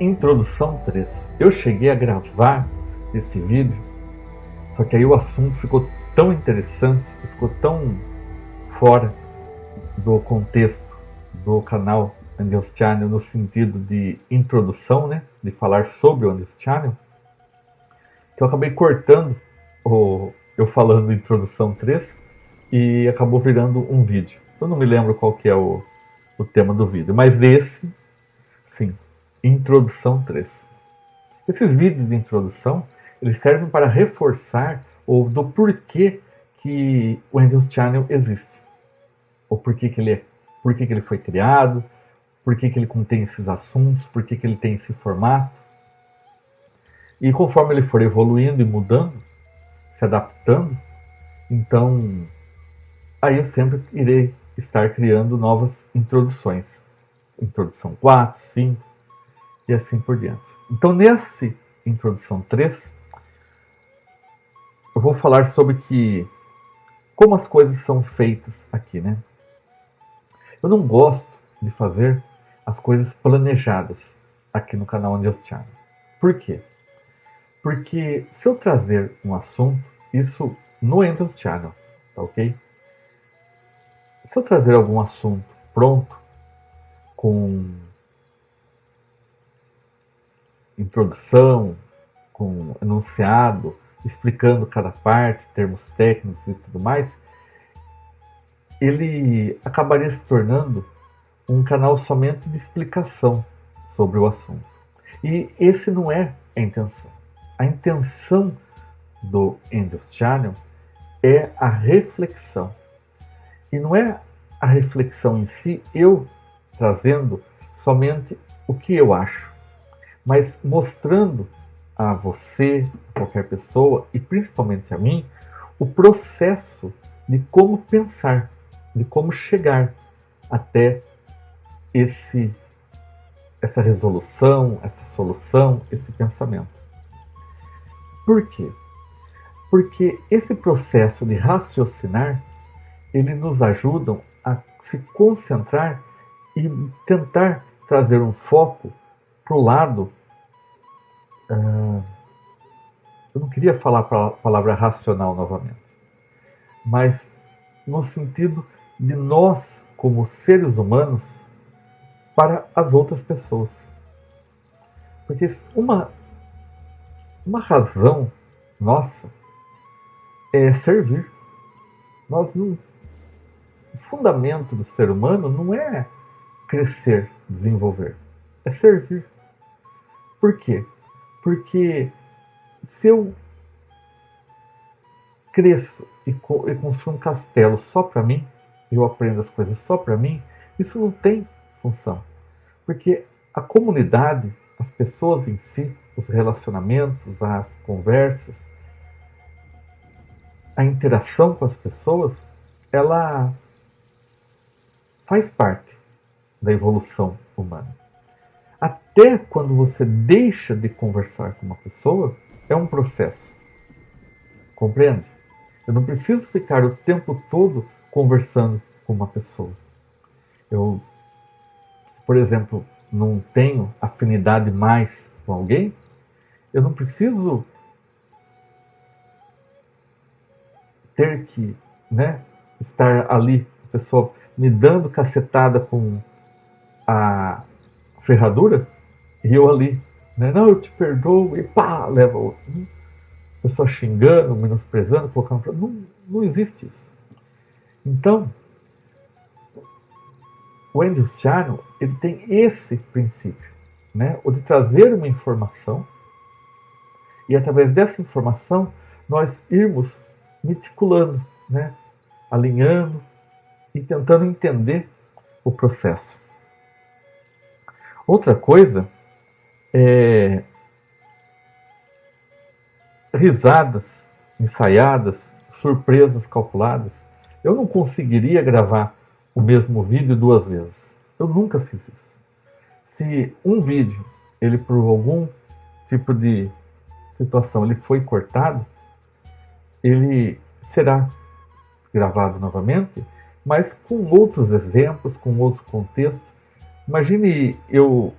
Introdução 3. Eu cheguei a gravar esse vídeo, só que aí o assunto ficou tão interessante, ficou tão fora do contexto do canal Angel's Channel, no sentido de introdução, né, de falar sobre o Angel's Channel, que eu acabei cortando eu falando Introdução 3 e acabou virando um vídeo. Eu não me lembro qual que é o tema do vídeo, mas esse, sim, Introdução 3. Esses vídeos de introdução, eles servem para reforçar ou do porquê que o Angel's Channel existe. Ou por que ele foi criado, por que ele contém esses assuntos, por que ele tem esse formato. E conforme ele for evoluindo e mudando, se adaptando, então aí eu sempre irei estar criando novas introduções. Introdução 4, 5 e assim por diante. Então nessa introdução 3, eu vou falar sobre como as coisas são feitas aqui, né? Eu não gosto de fazer as coisas planejadas aqui no canal Angel's Channel. Por quê? Porque se eu trazer um assunto, isso no Angel's Channel, tá ok? Se eu trazer algum assunto pronto, com introdução, com enunciado, explicando cada parte, termos técnicos e tudo mais, ele acabaria se tornando um canal somente de explicação sobre o assunto. E esse não é a intenção. A intenção do Angel's Channel é a reflexão. E não é a reflexão em si, eu trazendo somente o que eu acho, mas mostrando a você, a qualquer pessoa, e principalmente a mim, o processo de como pensar, de como chegar até essa resolução, essa solução, esse pensamento. Por quê? Porque esse processo de raciocinar, ele nos ajuda a se concentrar e tentar trazer um foco para o lado. Eu não queria falar a palavra racional novamente, mas no sentido de nós, como seres humanos, para as outras pessoas. Porque uma razão nossa é servir. O fundamento do ser humano não é crescer, desenvolver, é servir. Por quê? Porque se eu cresço e construo um castelo só para mim, eu aprendo as coisas só para mim, isso não tem função. Porque a comunidade, as pessoas em si, os relacionamentos, as conversas, a interação com as pessoas, ela faz parte da evolução humana. Até quando você deixa de conversar com uma pessoa, é um processo. Compreende? Eu não preciso ficar o tempo todo conversando com uma pessoa. Eu, por exemplo, não tenho afinidade mais com alguém, eu não preciso ter que, estar ali, a pessoa me dando cacetada com a ferradura e eu ali, não, eu te perdoo, e pá, leva outro. A pessoa xingando, menosprezando, colocando. Não existe isso. Então, o Angel's Channel, ele tem esse princípio, o de trazer uma informação e através dessa informação nós irmos meticulando, alinhando e tentando entender o processo. Outra coisa é risadas ensaiadas, surpresas calculadas. Eu não conseguiria gravar o mesmo vídeo 2 vezes. Eu nunca fiz isso. Se um vídeo, ele por algum tipo de situação, ele foi cortado, ele será gravado novamente, mas com outros exemplos, com outro contexto. Imagine eu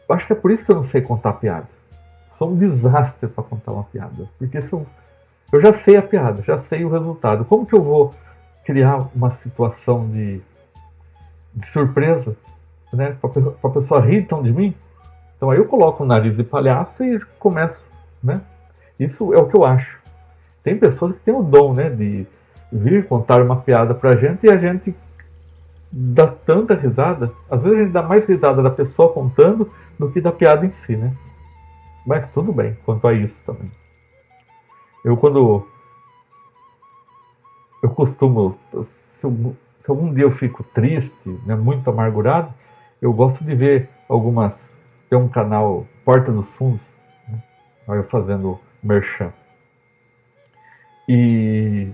Eu acho que é por isso que eu não sei contar piada. Sou um desastre para contar uma piada. Porque eu já sei a piada, já sei o resultado. Como que eu vou criar uma situação de surpresa, né? Para a pessoa rir tão de mim? Então aí eu coloco o nariz de palhaço e começo, né? Isso é o que eu acho. Tem pessoas que têm o dom, né, de vir contar uma piada pra gente e a gente dá tanta risada. Às vezes a gente dá mais risada da pessoa contando do que da piada em si, né? Mas tudo bem quanto a isso também. Quando eu costumo, se algum dia eu fico triste, né, muito amargurado, eu gosto de ver algumas. Tem um canal Porta dos Fundos, né, aí eu fazendo merchan. E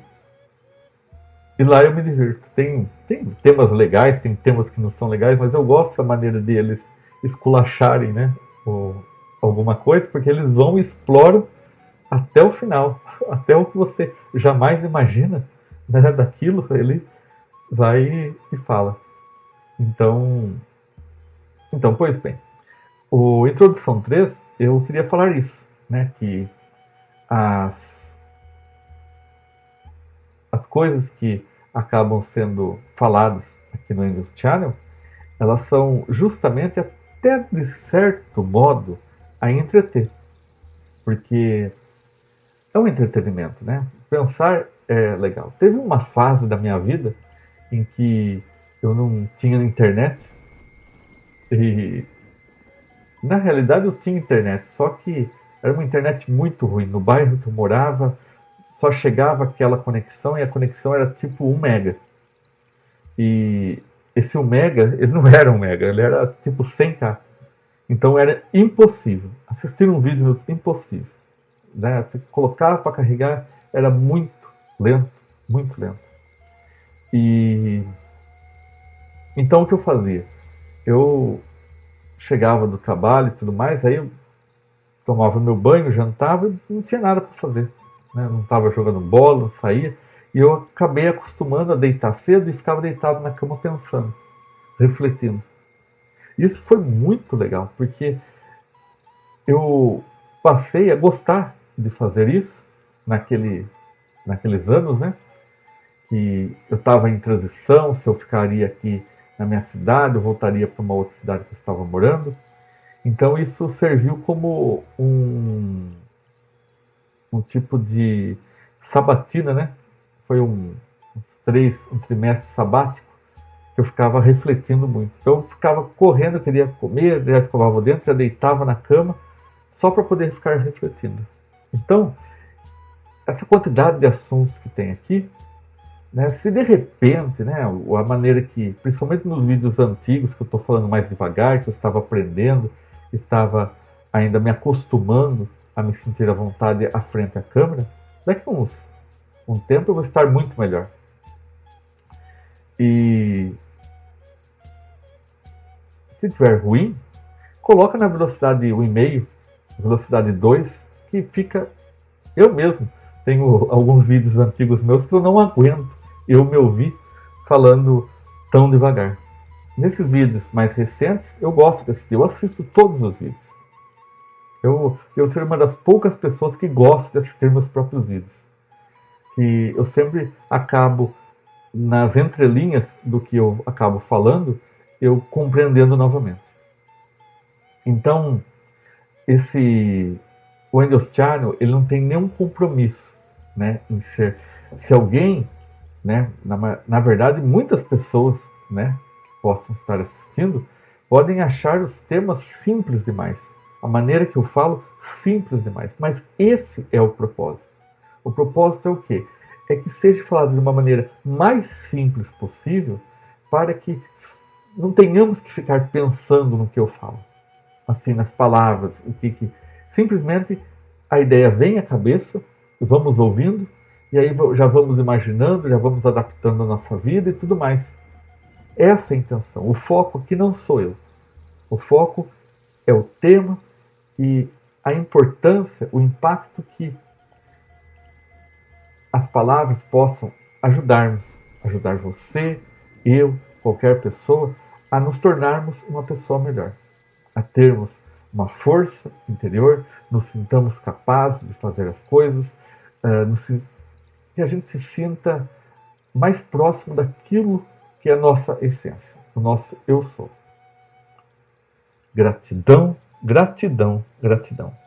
lá eu me divirto. Tem temas legais, tem temas que não são legais, mas eu gosto da maneira deles esculacharem, né, alguma coisa, porque eles vão e exploram até o final, até o que você jamais imagina, né, daquilo, ele vai e fala. Então, pois bem, o Introdução 3, eu queria falar isso, né, que as, as coisas que acabam sendo faladas aqui no English Channel, elas são justamente, até de certo modo, a entreter. Porque é um entretenimento, né? Pensar é legal. Teve uma fase da minha vida em que eu não tinha internet e, na realidade, eu tinha internet, só que era uma internet muito ruim. No bairro que eu morava, só chegava aquela conexão e a conexão era tipo 1 mega. E esse 1 mega, ele não era 1 mega, ele era tipo 100k. Então era impossível. Assistir um vídeo impossível. Né? Você colocava para carregar, era muito lento, muito lento. E então o que eu fazia? Eu chegava do trabalho e tudo mais, aí eu tomava meu banho, jantava e não tinha nada para fazer. Né? Não estava jogando bola, não saía. E eu acabei acostumando a deitar cedo e ficava deitado na cama pensando, refletindo. Isso foi muito legal, porque eu passei a gostar de fazer isso naqueles anos, né? Que eu estava em transição, se eu ficaria aqui na minha cidade, eu voltaria para uma outra cidade que eu estava morando. Então isso serviu como um tipo de sabatina, né? Foi um trimestre sabático que eu ficava refletindo muito. Então eu ficava correndo, eu queria comer, já escovava o dente, já deitava na cama, só para poder ficar refletindo. Então, essa quantidade de assuntos que tem aqui, né, se de repente, né, a maneira que, principalmente nos vídeos antigos, que eu estou falando mais devagar, que eu estava aprendendo, estava ainda me acostumando a me sentir à vontade à frente da câmera, daqui a um tempo eu vou estar muito melhor. E se tiver ruim, coloca na velocidade 1,5, velocidade 2, que fica... Eu mesmo tenho alguns vídeos antigos meus que eu não aguento eu me ouvir falando tão devagar. Nesses vídeos mais recentes, eu gosto de assistir, eu assisto todos os vídeos. Eu sou uma das poucas pessoas que gosto de assistir meus próprios vídeos. Que eu sempre acabo, nas entrelinhas do que eu acabo falando, eu compreendendo novamente. Então, o Windows Channel, ele não tem nenhum compromisso, né, em ser... Se alguém, né, na verdade, muitas pessoas, né, que possam estar assistindo, podem achar os temas simples demais. A maneira que eu falo, simples demais. Mas esse é o propósito. O propósito é o quê? É que seja falado de uma maneira mais simples possível, para que não tenhamos que ficar pensando no que eu falo. Assim, nas palavras, simplesmente a ideia vem à cabeça, vamos ouvindo, e aí já vamos imaginando, já vamos adaptando a nossa vida e tudo mais. Essa é a intenção. O foco aqui não sou eu. O foco é o tema e a importância, o impacto que as palavras possam ajudar você, eu, qualquer pessoa, a nos tornarmos uma pessoa melhor, a termos uma força interior, nos sintamos capazes de fazer as coisas, que a gente se sinta mais próximo daquilo que é a nossa essência, o nosso eu sou. Gratidão, gratidão, gratidão.